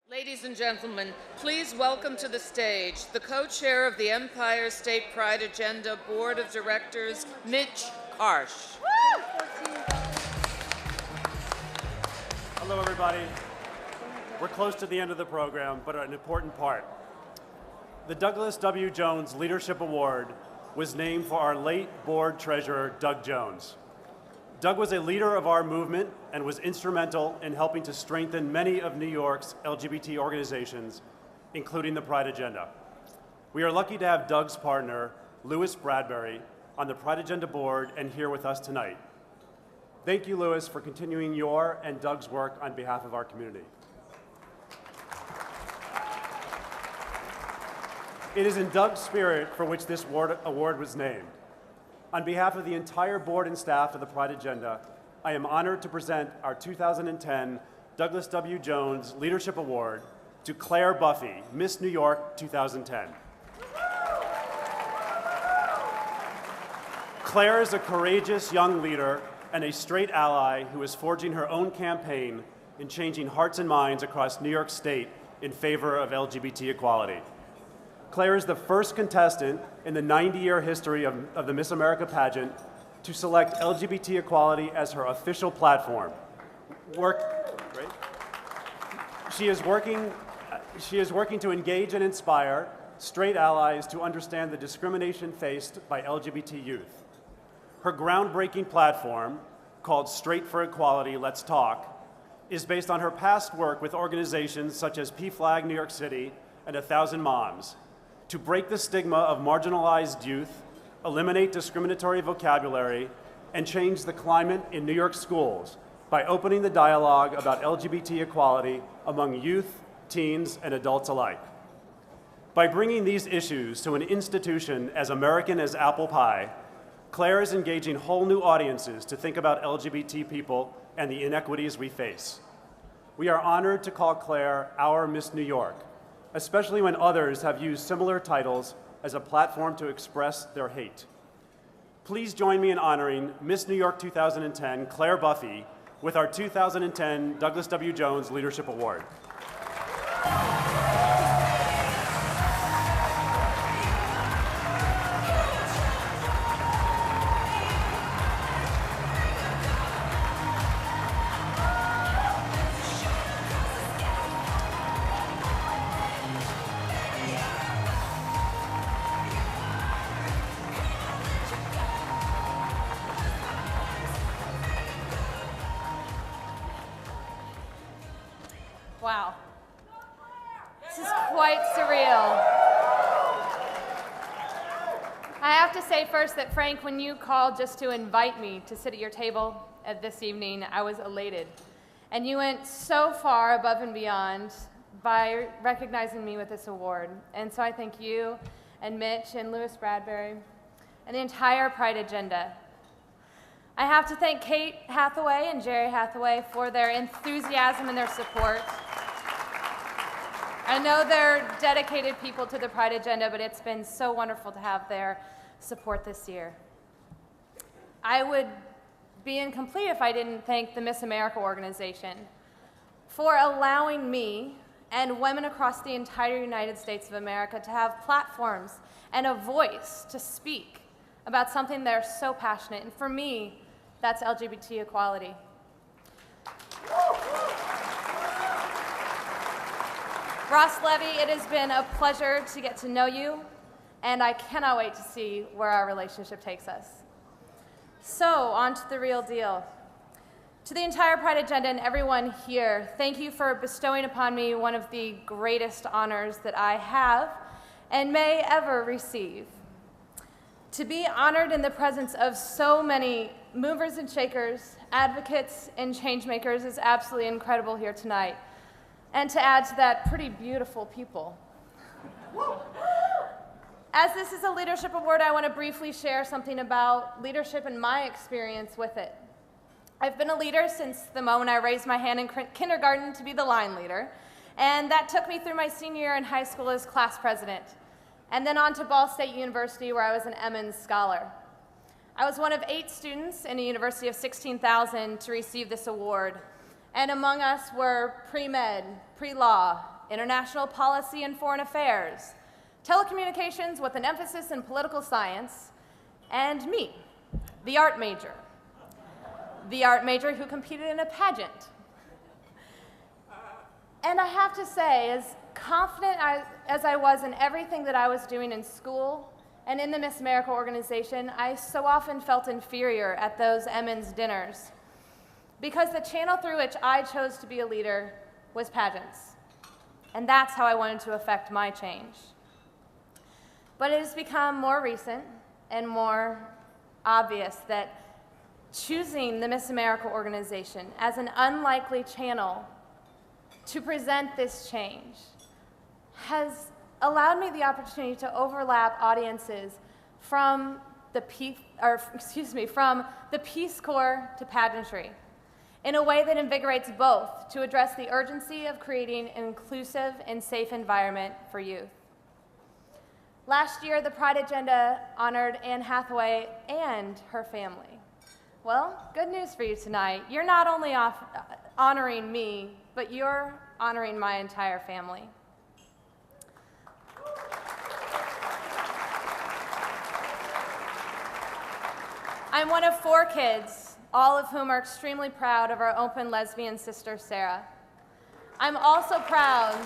Ladies and gentlemen, please welcome to the stage the co-chair of the Empire State Pride Agenda Board of Directors, Mitch Karsh. Hello, everybody. We're close to the end of the program, but an important part. The Douglas W. Jones Leadership Award was named for our late board treasurer, Doug Jones. Doug was a leader of our movement and was instrumental in helping to strengthen many of New York's LGBT organizations, including the Pride Agenda. We are lucky to have Doug's partner, Louis Bradbury, on the Pride Agenda board and here with us tonight. Thank you, Louis, for continuing your and Doug's work on behalf of our community. It is in Doug's spirit for which this award was named. On behalf of the entire board and staff of the Pride Agenda, I am honored to present our 2010 Douglas W. Jones Leadership Award to Claire Buffie, Miss New York 2010. Claire is a courageous young leader and a straight ally who is forging her own campaign in changing hearts and minds across New York State in favor of LGBT equality. Claire is the first contestant in the 90-year history of the Miss America pageant to select LGBT equality as her official platform. She is working to engage and inspire straight allies to understand the discrimination faced by LGBT youth. Her groundbreaking platform, called Straight for Equality, Let's Talk, is based on her past work with organizations such as PFLAG New York City and 1,000 Moms, to break the stigma of marginalized youth, eliminate discriminatory vocabulary, and change the climate in New York schools by opening the dialogue about LGBT equality among youth, teens, and adults alike. By bringing these issues to an institution as American as apple pie, Claire is engaging whole new audiences to think about LGBT people and the inequities we face. We are honored to call Claire our Miss New York, especially when others have used similar titles as a platform to express their hate. Please join me in honoring Miss New York 2010, Claire Buffie, with our 2010 Douglas W. Jones Leadership Award. Wow. This is quite surreal. I have to say first that, Frank, when you called just to invite me to sit at your table this evening, I was elated. And you went so far above and beyond by recognizing me with this award. And so I thank you and Mitch and Louis Bradbury and the entire Pride Agenda. I have to thank Kate Hathaway and Jerry Hathaway for their enthusiasm and their support. I know they're dedicated people to the Pride Agenda, but it's been so wonderful to have their support this year. I would be incomplete if I didn't thank the Miss America organization for allowing me and women across the entire United States of America to have platforms and a voice to speak about something they're so passionate. And for me, that's LGBT equality. Ross Levy, it has been a pleasure to get to know you, and I cannot wait to see where our relationship takes us. So, on to the real deal. To the entire Pride Agenda and everyone here, thank you for bestowing upon me one of the greatest honors that I have and may ever receive. To be honored in the presence of so many movers and shakers, advocates, and changemakers is absolutely incredible here tonight. And to add to that, pretty beautiful people. As this is a leadership award, I want to briefly share something about leadership and my experience with it. I've been a leader since the moment I raised my hand in kindergarten to be the line leader, and that took me through my senior year in high school as class president, and then on to Ball State University, where I was an Emmons Scholar. I was one of 8 students in a university of 16,000 to receive this award, and among us were pre-med, pre-law, international policy and foreign affairs, telecommunications with an emphasis in political science, and me, the art major. The art major who competed in a pageant. And I have to say, as confident as I was in everything that I was doing in school and in the Miss America organization, I so often felt inferior at those Emmons dinners because the channel through which I chose to be a leader was pageants. And that's how I wanted to affect my change. But it has become more recent and more obvious that choosing the Miss America organization as an unlikely channel to present this change has allowed me the opportunity to overlap audiences from the Peace Corps to pageantry in a way that invigorates both to address the urgency of creating an inclusive and safe environment for youth. Last year, the Pride Agenda honored Anne Hathaway and her family. Well, good news for you tonight. You're not only honoring me, but you're honoring my entire family. I'm one of 4 kids, all of whom are extremely proud of our open lesbian sister, Sarah. I'm also proud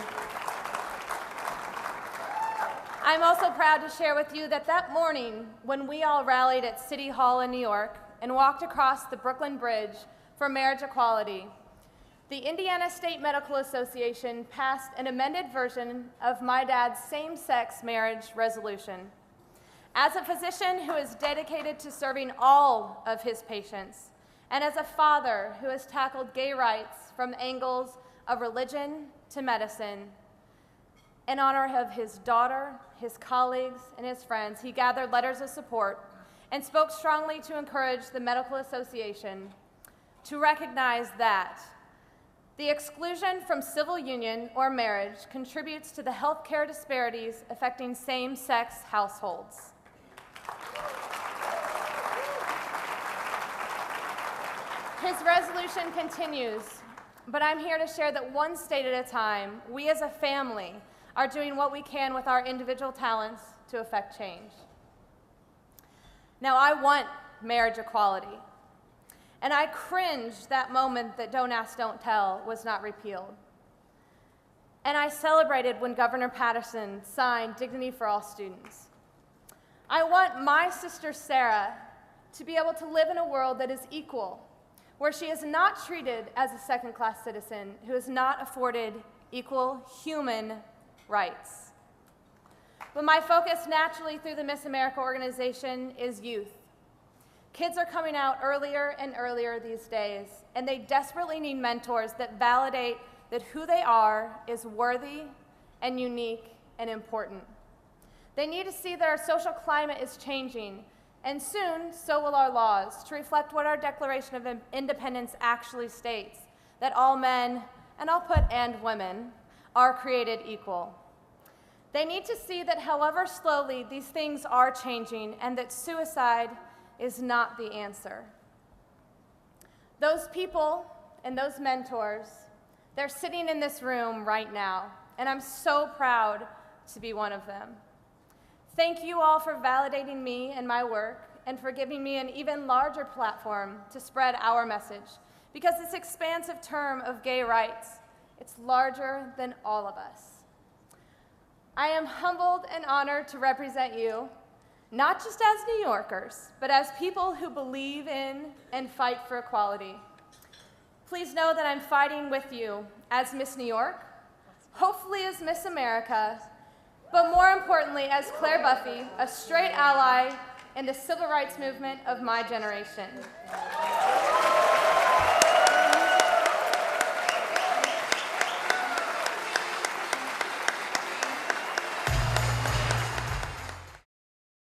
to share with you that that morning when we all rallied at City Hall in New York and walked across the Brooklyn Bridge for marriage equality, the Indiana State Medical Association passed an amended version of my dad's same-sex marriage resolution. As a physician who is dedicated to serving all of his patients, and as a father who has tackled gay rights from angles of religion to medicine, in honor of his daughter, his colleagues, and his friends, he gathered letters of support and spoke strongly to encourage the Medical Association to recognize that the exclusion from civil union or marriage contributes to the health care disparities affecting same-sex households. His resolution continues, but I'm here to share that one state at a time, we as a family are doing what we can with our individual talents to affect change. Now, I want marriage equality, and I cringed that moment that Don't Ask, Don't Tell was not repealed. And I celebrated when Governor Patterson signed Dignity for All Students. I want my sister Sarah to be able to live in a world that is equal, where she is not treated as a second-class citizen who is not afforded equal human rights. But my focus naturally through the Miss America organization is youth. Kids are coming out earlier and earlier these days, and they desperately need mentors that validate that who they are is worthy and unique and important. They need to see that our social climate is changing, and soon so will our laws, to reflect what our Declaration of Independence actually states, that all men, and I'll put and women, are created equal. They need to see that however slowly these things are changing and that suicide is not the answer. Those people and those mentors, they're sitting in this room right now, and I'm so proud to be one of them. Thank you all for validating me and my work and for giving me an even larger platform to spread our message, because this expansive term of gay rights, it's larger than all of us. I am humbled and honored to represent you, not just as New Yorkers, but as people who believe in and fight for equality. Please know that I'm fighting with you as Miss New York, hopefully as Miss America, but more importantly as Claire Buffie, a straight ally in the civil rights movement of my generation.